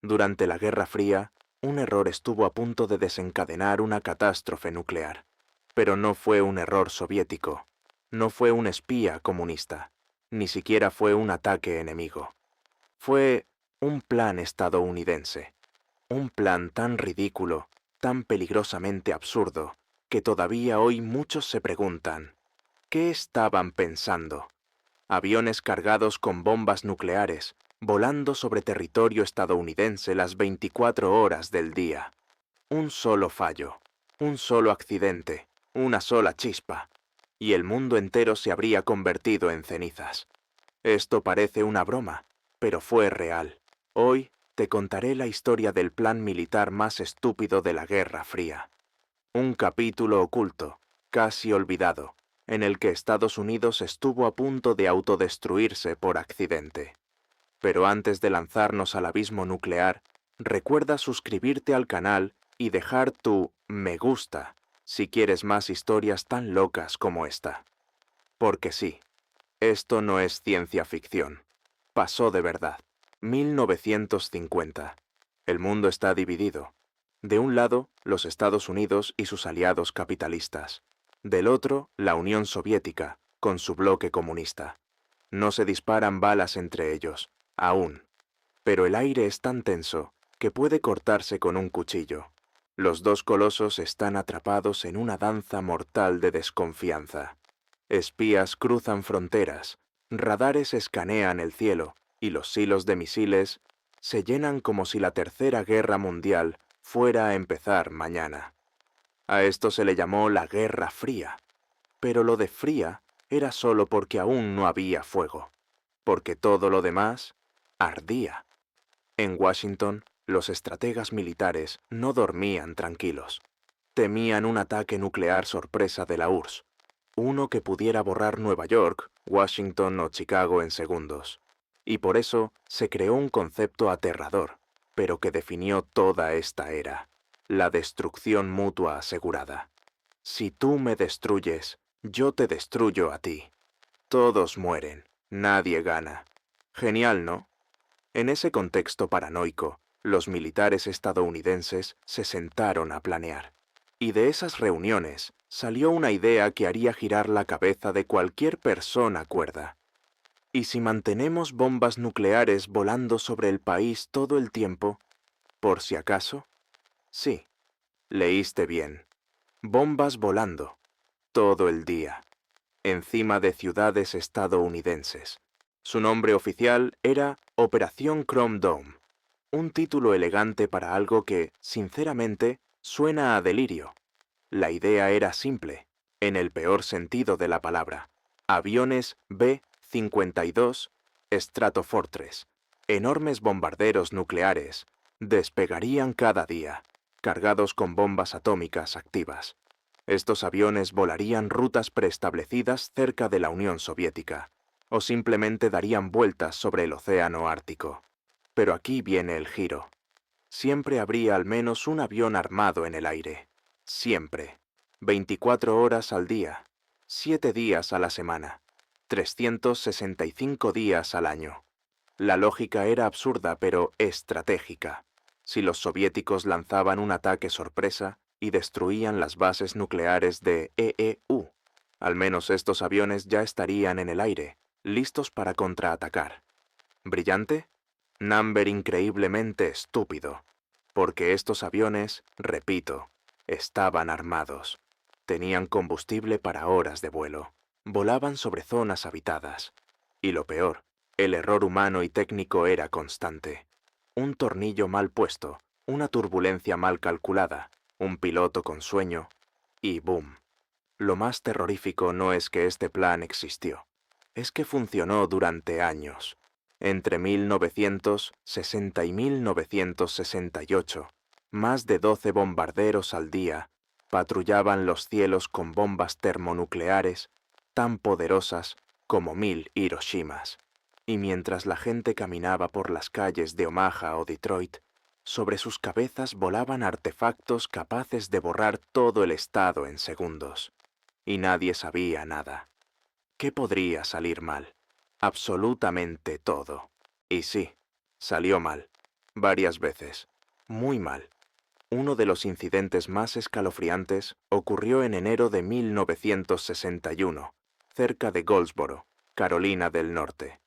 Durante la Guerra Fría, un error estuvo a punto de desencadenar una catástrofe nuclear. Pero no fue un error soviético, no fue un espía comunista, ni siquiera fue un ataque enemigo. Fue un plan estadounidense, un plan tan ridículo, tan peligrosamente absurdo, que todavía hoy muchos se preguntan, ¿qué estaban pensando? Aviones cargados con bombas nucleares, volando sobre territorio estadounidense las 24 horas del día. Un solo fallo, un solo accidente, una sola chispa, y el mundo entero se habría convertido en cenizas. Esto parece una broma, pero fue real. Hoy te contaré la historia del plan militar más estúpido de la Guerra Fría. Un capítulo oculto, casi olvidado, en el que Estados Unidos estuvo a punto de autodestruirse por accidente. Pero antes de lanzarnos al abismo nuclear, recuerda suscribirte al canal y dejar tu me gusta si quieres más historias tan locas como esta. Porque sí, esto no es ciencia ficción. Pasó de verdad. 1950. El mundo está dividido. De un lado, los Estados Unidos y sus aliados capitalistas. Del otro, la Unión Soviética, con su bloque comunista. No se disparan balas entre ellos, aún. Pero el aire es tan tenso que puede cortarse con un cuchillo. Los dos colosos están atrapados en una danza mortal de desconfianza. Espías cruzan fronteras, radares escanean el cielo y los silos de misiles se llenan como si la Tercera Guerra Mundial fuera a empezar mañana. A esto se le llamó la Guerra Fría, pero lo de fría era solo porque aún no había fuego, porque todo lo demás ardía. En Washington, los estrategas militares no dormían tranquilos. Temían un ataque nuclear sorpresa de la URSS, uno que pudiera borrar Nueva York, Washington o Chicago en segundos. Y por eso se creó un concepto aterrador, pero que definió toda esta era: la destrucción mutua asegurada. Si tú me destruyes, yo te destruyo a ti. Todos mueren, nadie gana. Genial, ¿no? En ese contexto paranoico, los militares estadounidenses se sentaron a planear. Y de esas reuniones salió una idea que haría girar la cabeza de cualquier persona cuerda. ¿Y si mantenemos bombas nucleares volando sobre el país todo el tiempo? ¿Por si acaso? Sí, leíste bien. Bombas volando, todo el día, encima de ciudades estadounidenses. Su nombre oficial era Operación Chrome Dome, un título elegante para algo que, sinceramente, suena a delirio. La idea era simple, en el peor sentido de la palabra. Aviones B-52 Stratofortress, enormes bombarderos nucleares, despegarían cada día, cargados con bombas atómicas activas. Estos aviones volarían rutas preestablecidas cerca de la Unión Soviética, o simplemente darían vueltas sobre el océano Ártico. Pero aquí viene el giro. Siempre habría al menos un avión armado en el aire. Siempre. 24 horas al día, 7 días a la semana, 365 días al año. La lógica era absurda pero estratégica. Si los soviéticos lanzaban un ataque sorpresa y destruían las bases nucleares de EEU, al menos estos aviones ya estarían en el aire, listos para contraatacar. ¿Brillante? Number increíblemente estúpido, porque estos aviones, repito, estaban armados. Tenían combustible para horas de vuelo. Volaban sobre zonas habitadas. Y lo peor, el error humano y técnico era constante. Un tornillo mal puesto, una turbulencia mal calculada, un piloto con sueño, y ¡boom! Lo más terrorífico no es que este plan existió, es que funcionó durante años. Entre 1960 y 1968, más de 12 bombarderos al día patrullaban los cielos con bombas termonucleares tan poderosas como 1000 Hiroshimas. Y mientras la gente caminaba por las calles de Omaha o Detroit, sobre sus cabezas volaban artefactos capaces de borrar todo el estado en segundos. Y nadie sabía nada. ¿Qué podría salir mal? Absolutamente todo. Y sí, salió mal. varias veces. Muy mal. Uno de los incidentes más escalofriantes ocurrió en enero de 1961, cerca de Goldsboro, Carolina del Norte.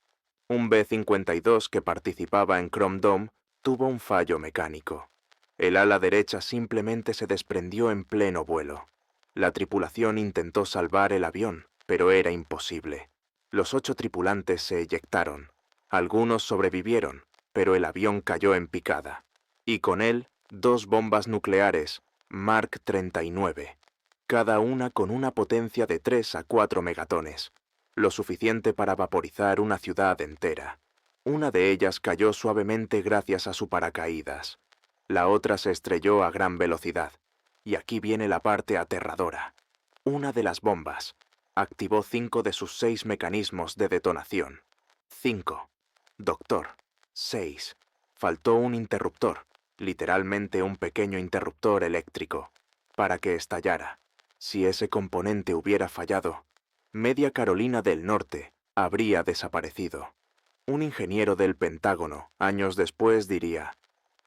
Un B-52 que participaba en Chrome Dome tuvo un fallo mecánico. El ala derecha simplemente se desprendió en pleno vuelo. La tripulación intentó salvar el avión, pero era imposible. Los 8 tripulantes se eyectaron. Algunos sobrevivieron, pero el avión cayó en picada. Y con él, 2 bombas nucleares, Mark 39, cada una con una potencia de 3 a 4 megatones, lo suficiente para vaporizar una ciudad entera. Una de ellas cayó suavemente gracias a su paracaídas. La otra se estrelló a gran velocidad. Y aquí viene la parte aterradora. Una de las bombas activó 5 de sus 6 mecanismos de detonación. 5. Doctor. 6. Faltó un interruptor, literalmente un pequeño interruptor eléctrico, para que estallara. Si ese componente hubiera fallado, media Carolina del Norte habría desaparecido. Un ingeniero del Pentágono, años después, diría: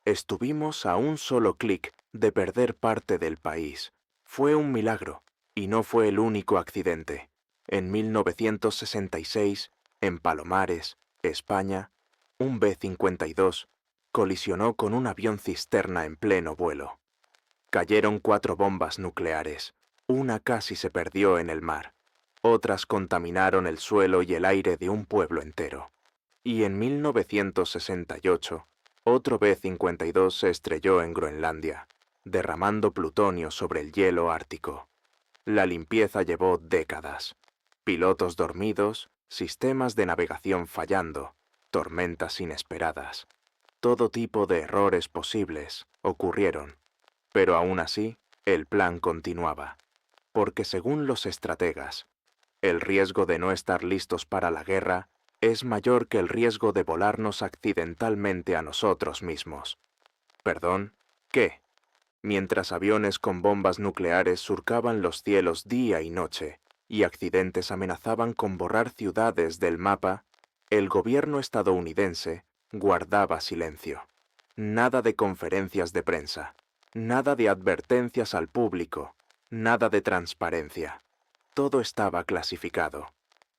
estuvimos a un solo clic de perder parte del país. Fue un milagro, y no fue el único accidente. En 1966, en Palomares, España, un B-52 colisionó con un avión cisterna en pleno vuelo. Cayeron 4 bombas nucleares. Una casi se perdió en el mar. Otras contaminaron el suelo y el aire de un pueblo entero. Y en 1968, otro B-52 se estrelló en Groenlandia, derramando plutonio sobre el hielo ártico. La limpieza llevó décadas. Pilotos dormidos, sistemas de navegación fallando, tormentas inesperadas. Todo tipo de errores posibles ocurrieron, pero aún así, el plan continuaba. Porque según los estrategas, el riesgo de no estar listos para la guerra es mayor que el riesgo de volarnos accidentalmente a nosotros mismos. ¿Perdón? ¿Qué? Mientras aviones con bombas nucleares surcaban los cielos día y noche, y accidentes amenazaban con borrar ciudades del mapa, el gobierno estadounidense guardaba silencio. Nada de conferencias de prensa, nada de advertencias al público, nada de transparencia. Todo estaba clasificado.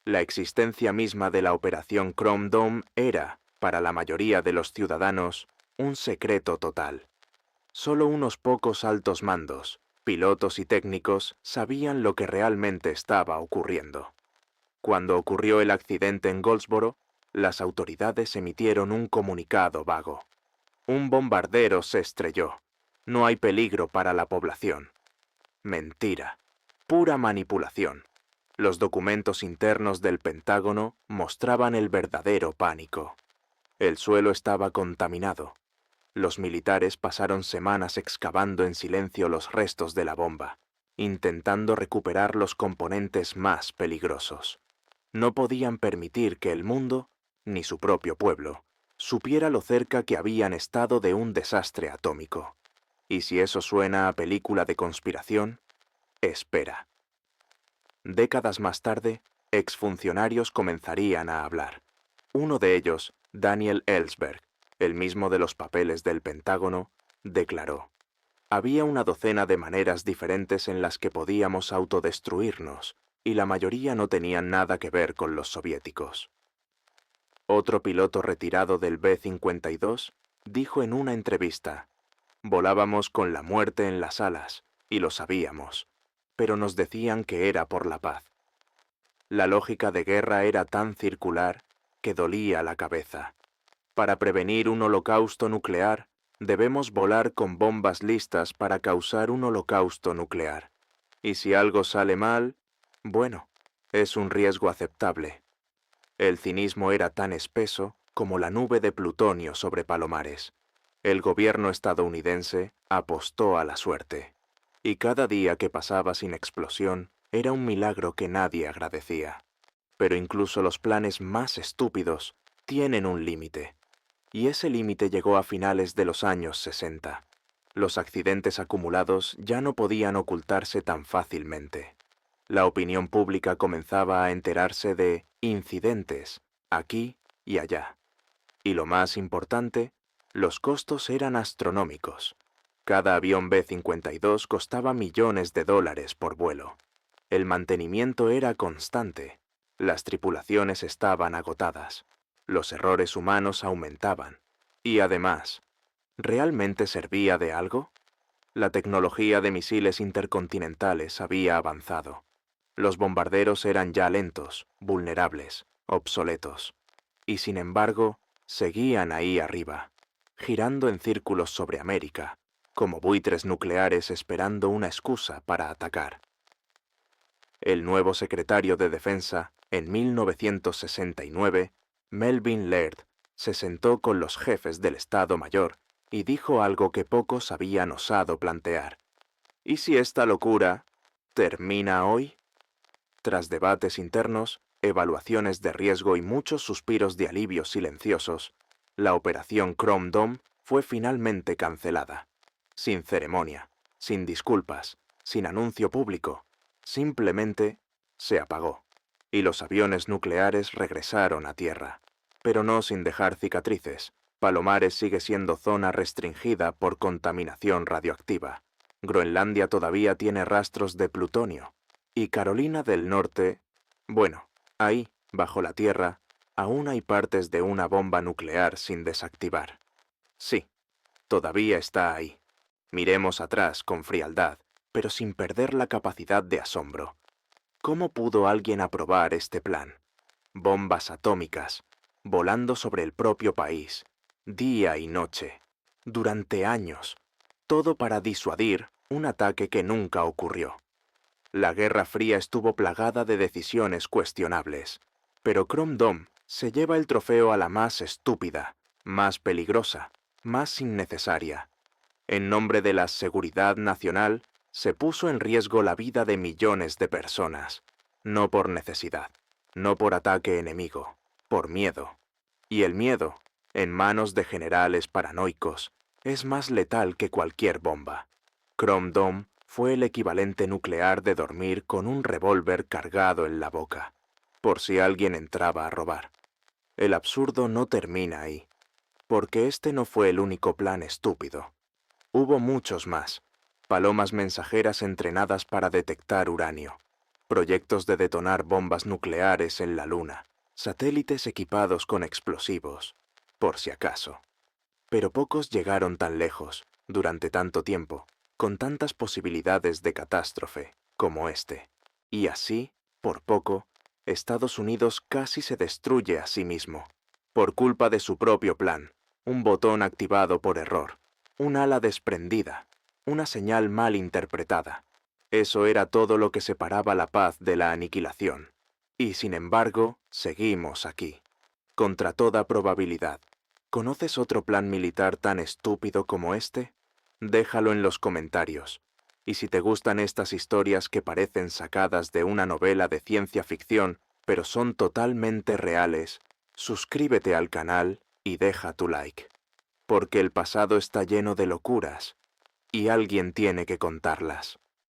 La existencia misma de la operación Chrome Dome era, para la mayoría de los ciudadanos, un secreto total. Solo unos pocos altos mandos, pilotos y técnicos, sabían lo que realmente estaba ocurriendo. Cuando ocurrió el accidente en Goldsboro, las autoridades emitieron un comunicado vago. Un bombardero se estrelló. No hay peligro para la población. Mentira. Pura manipulación. Los documentos internos del Pentágono mostraban el verdadero pánico. El suelo estaba contaminado. Los militares pasaron semanas excavando en silencio los restos de la bomba, intentando recuperar los componentes más peligrosos. No podían permitir que el mundo, ni su propio pueblo, supiera lo cerca que habían estado de un desastre atómico. Y si eso suena a película de conspiración, espera. Décadas más tarde, exfuncionarios comenzarían a hablar. Uno de ellos, Daniel Ellsberg, el mismo de los papeles del Pentágono, declaró: había una docena de maneras diferentes en las que podíamos autodestruirnos, y la mayoría no tenían nada que ver con los soviéticos. Otro piloto retirado del B-52 dijo en una entrevista: volábamos con la muerte en las alas, y lo sabíamos, pero nos decían que era por la paz. La lógica de guerra era tan circular que dolía la cabeza. Para prevenir un holocausto nuclear, debemos volar con bombas listas para causar un holocausto nuclear. Y si algo sale mal, bueno, es un riesgo aceptable. El cinismo era tan espeso como la nube de plutonio sobre Palomares. El gobierno estadounidense apostó a la suerte. Y cada día que pasaba sin explosión era un milagro que nadie agradecía. Pero incluso los planes más estúpidos tienen un límite. Y ese límite llegó a finales de los años 60. Los accidentes acumulados ya no podían ocultarse tan fácilmente. La opinión pública comenzaba a enterarse de incidentes aquí y allá. Y lo más importante, Los costos eran astronómicos. Cada avión B-52 costaba millones de dólares por vuelo. El mantenimiento era constante. Las tripulaciones estaban agotadas. Los errores humanos aumentaban. Y además, ¿realmente servía de algo? La tecnología de misiles intercontinentales había avanzado. Los bombarderos eran ya lentos, vulnerables, obsoletos. Y sin embargo, seguían ahí arriba, girando en círculos sobre América, como buitres nucleares esperando una excusa para atacar. El nuevo secretario de Defensa, en 1969, Melvin Laird, se sentó con los jefes del Estado Mayor y dijo algo que pocos habían osado plantear. ¿Y si esta locura termina hoy? Tras debates internos, evaluaciones de riesgo y muchos suspiros de alivio silenciosos, la operación Chrome Dome fue finalmente cancelada. Sin ceremonia, sin disculpas, sin anuncio público, simplemente se apagó. Y los aviones nucleares regresaron a tierra, pero no sin dejar cicatrices. Palomares sigue siendo zona restringida por contaminación radioactiva. Groenlandia todavía tiene rastros de plutonio. Y Carolina del Norte, bueno, ahí, bajo la tierra, aún hay partes de una bomba nuclear sin desactivar. Sí, todavía está ahí. Miremos atrás con frialdad, pero sin perder la capacidad de asombro. ¿Cómo pudo alguien aprobar este plan? Bombas atómicas, volando sobre el propio país, día y noche, durante años, todo para disuadir un ataque que nunca ocurrió. La Guerra Fría estuvo plagada de decisiones cuestionables, pero Chrome Dome se lleva el trofeo a la más estúpida, más peligrosa, más innecesaria. En nombre de la seguridad nacional, se puso en riesgo la vida de millones de personas, no por necesidad, no por ataque enemigo, por miedo. Y el miedo, en manos de generales paranoicos, es más letal que cualquier bomba. Chrome Dome fue el equivalente nuclear de dormir con un revólver cargado en la boca, por si alguien entraba a robar. El absurdo no termina ahí, porque este no fue el único plan estúpido. Hubo muchos más. Palomas mensajeras entrenadas para detectar uranio, proyectos de detonar bombas nucleares en la Luna, satélites equipados con explosivos, por si acaso. Pero pocos llegaron tan lejos, durante tanto tiempo, con tantas posibilidades de catástrofe como este. Y así, por poco, Estados Unidos casi se destruye a sí mismo, por culpa de su propio plan, un botón activado por error, un ala desprendida, una señal mal interpretada. Eso era todo lo que separaba la paz de la aniquilación. Y sin embargo, seguimos aquí. Contra toda probabilidad. ¿Conoces otro plan militar tan estúpido como este? Déjalo en los comentarios. Y si te gustan estas historias que parecen sacadas de una novela de ciencia ficción, pero son totalmente reales, suscríbete al canal y deja tu like. Porque el pasado está lleno de locuras, y alguien tiene que contarlas.